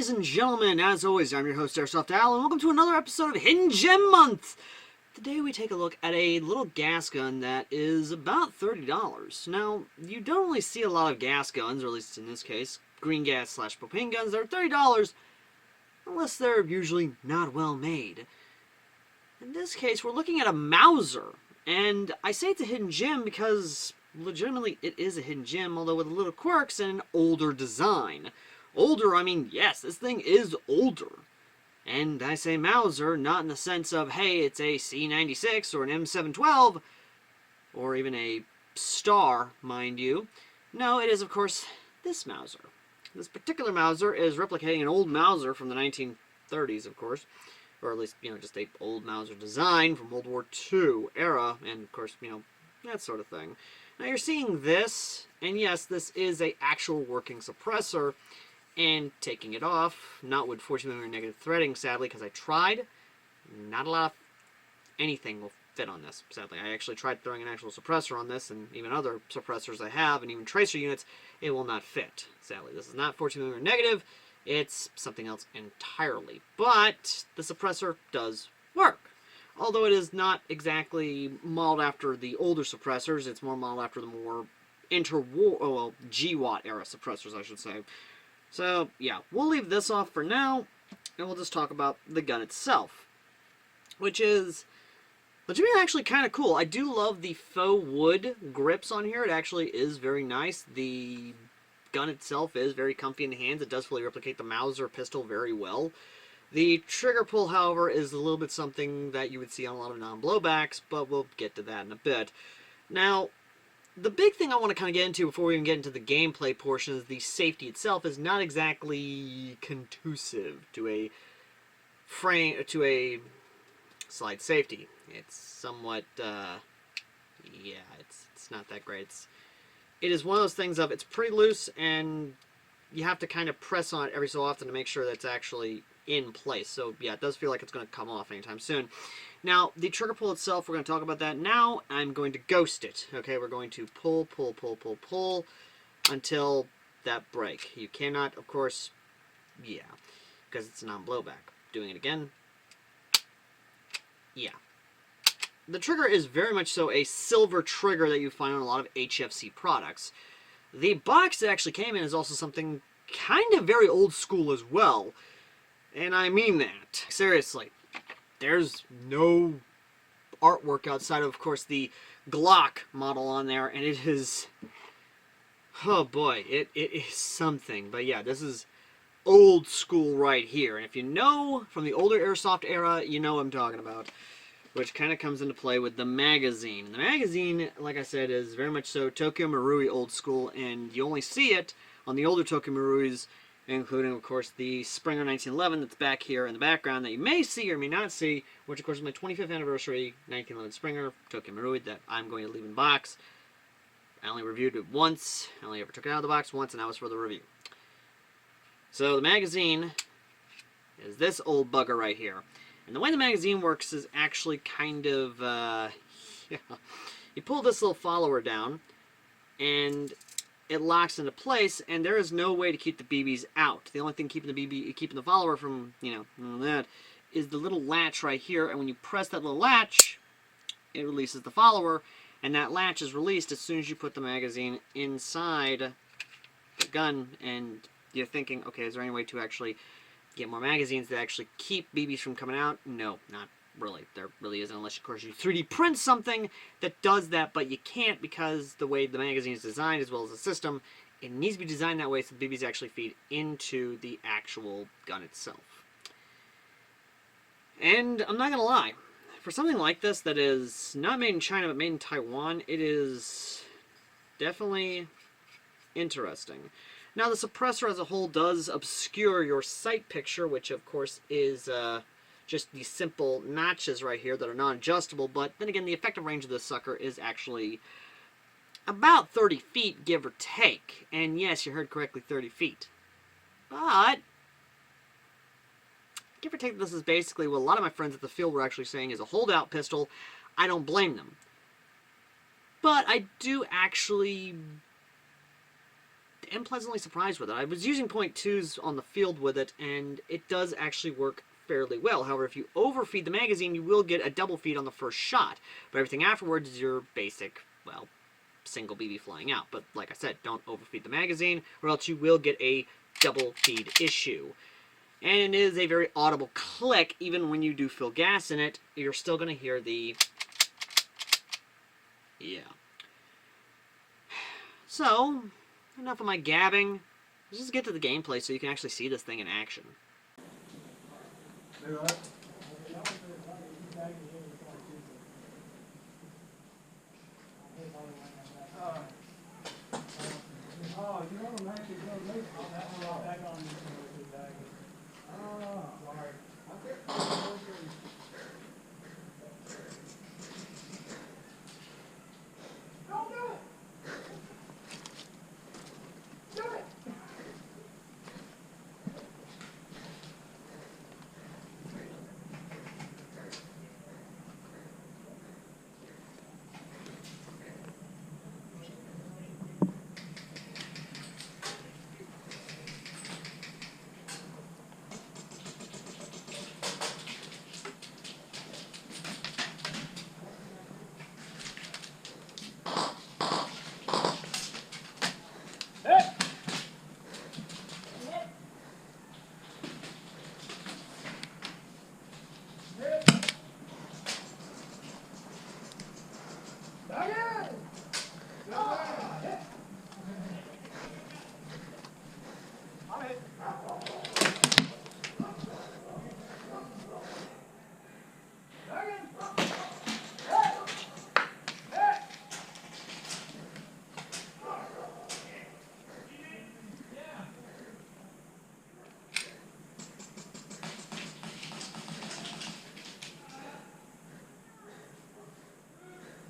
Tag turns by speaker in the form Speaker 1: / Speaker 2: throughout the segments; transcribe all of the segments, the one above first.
Speaker 1: Ladies and gentlemen, as always, I'm your host, AirsoftAL, and welcome to another episode of Hidden Gem Month! Today we take a look at a little gas gun that is about $30. Now, you don't really see a lot of gas guns, or at least in this case, green gas / propane guns that are $30, unless they're usually not well made. In this case, we're looking at a Mauser, and I say it's a hidden gem because, legitimately, it is a hidden gem, although with little quirks and an older design. Older, I mean, yes, this thing is older. And I say Mauser, not in the sense of, hey, it's a C96 or an M712, or even a Star, mind you. No, it is, of course, this Mauser. This particular Mauser is replicating an old Mauser from the 1930s, of course. Or at least, just a old Mauser design from World War II era, and of course, that sort of thing. Now you're seeing this, and yes, this is a actual working suppressor, and taking it off, not with 14mm negative threading, sadly, because I tried. Not a lot of anything will fit on this, sadly. I actually tried throwing an actual suppressor on this, and even other suppressors I have, and even tracer units, it will not fit, sadly. This is not 14mm negative, it's something else entirely. But the suppressor does work. Although it is not exactly modeled after the older suppressors, it's more modeled after the more GWatt era suppressors, I should say. So, yeah, we'll leave this off for now, and we'll just talk about the gun itself, which is legitimately actually kind of cool. I do love the faux wood grips on here. It actually is very nice. The gun itself is very comfy in the hands. It does fully replicate the Mauser pistol very well. The trigger pull, however, is a little bit something that you would see on a lot of non-blowbacks, but we'll get to that in a bit. Now, the big thing I want to kind of get into before we even get into the gameplay portion is the safety itself is not exactly conducive to a slide safety. It's somewhat, yeah, it's not that great. It is one of those things of it's pretty loose and you have to kind of press on it every so often to make sure that it's actually in place. So yeah, it does feel like it's going to come off anytime soon. Now, the trigger pull itself, we're going to talk about that now. I'm going to ghost it. Okay, we're going to pull until that break. You cannot, of course, yeah, because it's a non-blowback. Doing it again. Yeah. The trigger is very much so a silver trigger that you find on a lot of HFC products. The box that actually came in is also something kind of very old school as well. And I mean that. Seriously. There's no artwork outside of course, the Glock model on there, and it is, oh boy, it is something. But yeah, this is old school right here. And if you know from the older Airsoft era, you know what I'm talking about. Which kind of comes into play with the magazine. The magazine, like I said, is very much so Tokyo Marui old school, and you only see it on the older Tokyo Maruis, including, of course, the Springer 1911 that's back here in the background that you may see or may not see, which, of course, is my 25th anniversary 1911 Springer Tokyo Marui that I'm going to leave in box. I only reviewed it once. I only ever took it out of the box once, and that was for the review. So the magazine is this old bugger right here. And the way the magazine works is actually kind of, yeah. You pull this little follower down, and it locks into place, and there is no way to keep the BBs out. The only thing keeping the follower from, that, is the little latch right here, and when you press that little latch, it releases the follower, and that latch is released as soon as you put the magazine inside the gun, and you're thinking, okay, is there any way to actually get more magazines that actually keep BBs from coming out? No, not really. There really isn't, unless, of course, you 3D print something that does that, but you can't because the way the magazine is designed, as well as the system, it needs to be designed that way so the BBs actually feed into the actual gun itself. And I'm not going to lie, for something like this that is not made in China but made in Taiwan, it is definitely interesting. Now, the suppressor as a whole does obscure your sight picture, which, of course, is just these simple notches right here that are non-adjustable, but then again, the effective range of this sucker is actually about 30 feet, give or take. And yes, you heard correctly, 30 feet. But give or take, this is basically what a lot of my friends at the field were actually saying is a holdout pistol. I don't blame them. But I do actually am pleasantly surprised with it. I was using .2s on the field with it, and it does actually work fairly well. However, if you overfeed the magazine, you will get a double feed on the first shot. But everything afterwards is your basic, well, single BB flying out. But like I said, don't overfeed the magazine, or else you will get a double feed issue. And it is a very audible click. Even when you do fill gas in it, you're still going to hear the... yeah. So, enough of my gabbing. Let's just get to the gameplay so you can actually see this thing in action.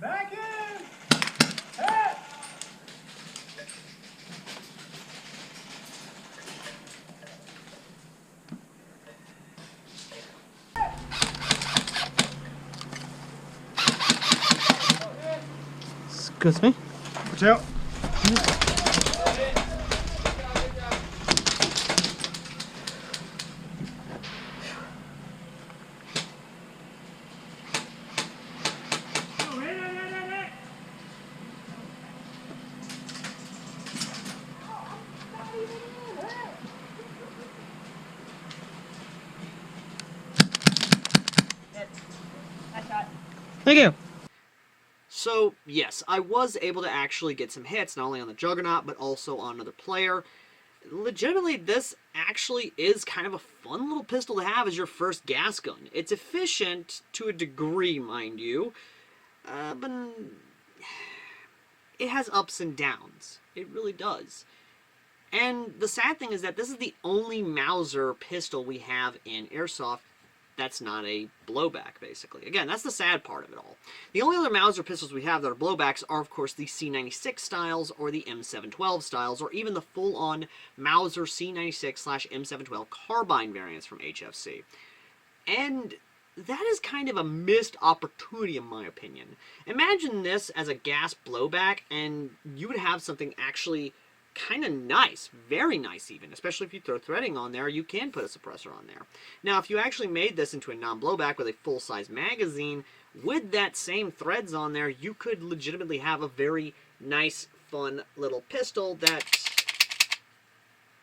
Speaker 2: Back in! Hey!
Speaker 3: Excuse me?
Speaker 2: Watch out.
Speaker 3: Thank you.
Speaker 1: So, yes, I was able to actually get some hits, not only on the Juggernaut, but also on another player. Legitimately, this actually is kind of a fun little pistol to have as your first gas gun. It's efficient to a degree, mind you, but it has ups and downs. It really does. And the sad thing is that this is the only Mauser pistol we have in Airsoft that's not a blowback, basically. Again, that's the sad part of it all. The only other Mauser pistols we have that are blowbacks are, of course, the C96 styles, or the M712 styles, or even the full-on Mauser C96/M712 carbine variants from HFC. And that is kind of a missed opportunity, in my opinion. Imagine this as a gas blowback, and you would have something actually kind of nice, very nice even, especially if you throw threading on there. You can put a suppressor on there. Now, if you actually made this into a non-blowback with a full-size magazine, with that same threads on there, you could legitimately have a very nice, fun little pistol that,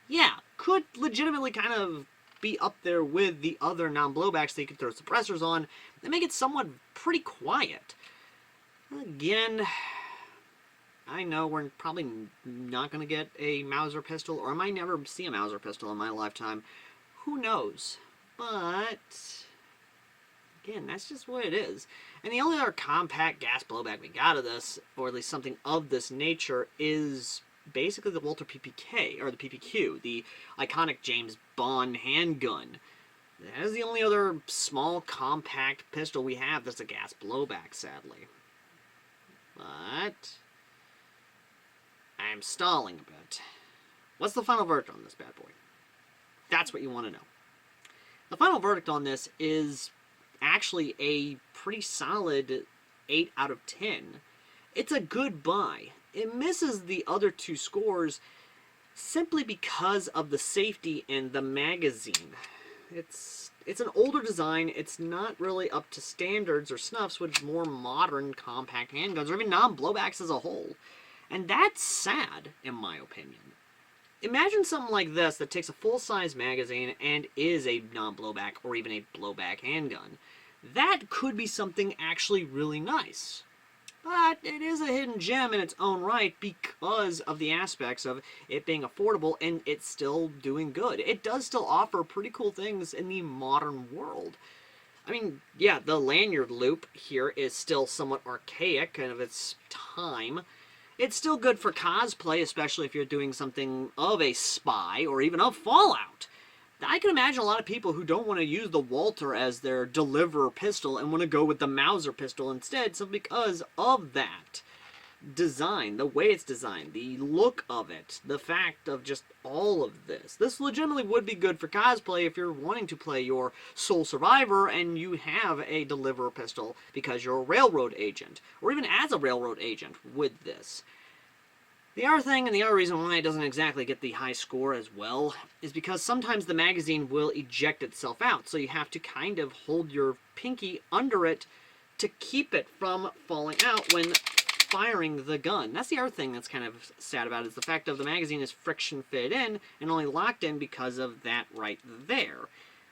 Speaker 1: yeah, could legitimately kind of be up there with the other non-blowbacks that you could throw suppressors on and make it somewhat pretty quiet. Again, I know we're probably not going to get a Mauser pistol, or I might never see a Mauser pistol in my lifetime. Who knows? But, again, that's just what it is. And the only other compact gas blowback we got of this, or at least something of this nature, is basically the Walther PPK, or the PPQ, the iconic James Bond handgun. That is the only other small compact pistol we have that's a gas blowback, sadly. But I'm stalling a bit. What's the final verdict on this bad boy? That's what you want to know. The final verdict on this is actually a pretty solid 8 out of 10. It's a good buy. It misses the other two scores simply because of the safety in the magazine. It's an older design. It's not really up to standards or snuffs with more modern compact handguns or even non-blowbacks as a whole. And that's sad, in my opinion. Imagine something like this that takes a full-size magazine and is a non-blowback or even a blowback handgun. That could be something actually really nice. But it is a hidden gem in its own right because of the aspects of it being affordable and it's still doing good. It does still offer pretty cool things in the modern world. I mean, yeah, the lanyard loop here is still somewhat archaic and of its time. It's still good for cosplay, especially if you're doing something of a spy or even of Fallout. I can imagine a lot of people who don't want to use the Walter as their deliverer pistol and want to go with the Mauser pistol instead, simply because of that design, the way it's designed, the look of it, the fact of just all of this. This legitimately would be good for cosplay if you're wanting to play your sole survivor and you have a deliverer pistol because you're a railroad agent, or even as a railroad agent with this. The other thing, and the other reason why it doesn't exactly get the high score as well, is because sometimes the magazine will eject itself out, so you have to kind of hold your pinky under it to keep it from falling out when firing the gun. That's the other thing that's kind of sad about it, is the fact of the magazine is friction fitted in and only locked in because of that right there.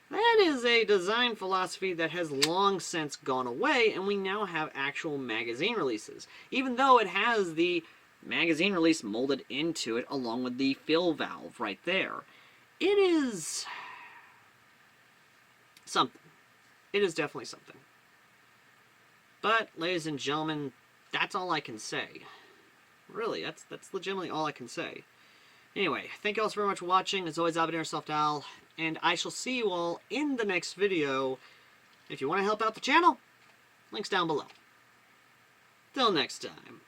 Speaker 1: That is a design philosophy that has long since gone away, and we now have actual magazine releases, even though it has the magazine release molded into it along with the fill valve right there. It is something. It is definitely something. But, ladies and gentlemen, that's all I can say. Really, that's legitimately all I can say. Anyway, thank you all so very much for watching. As always, I've been AirsoftAL, and I shall see you all in the next video. If you want to help out the channel, links down below. Till next time.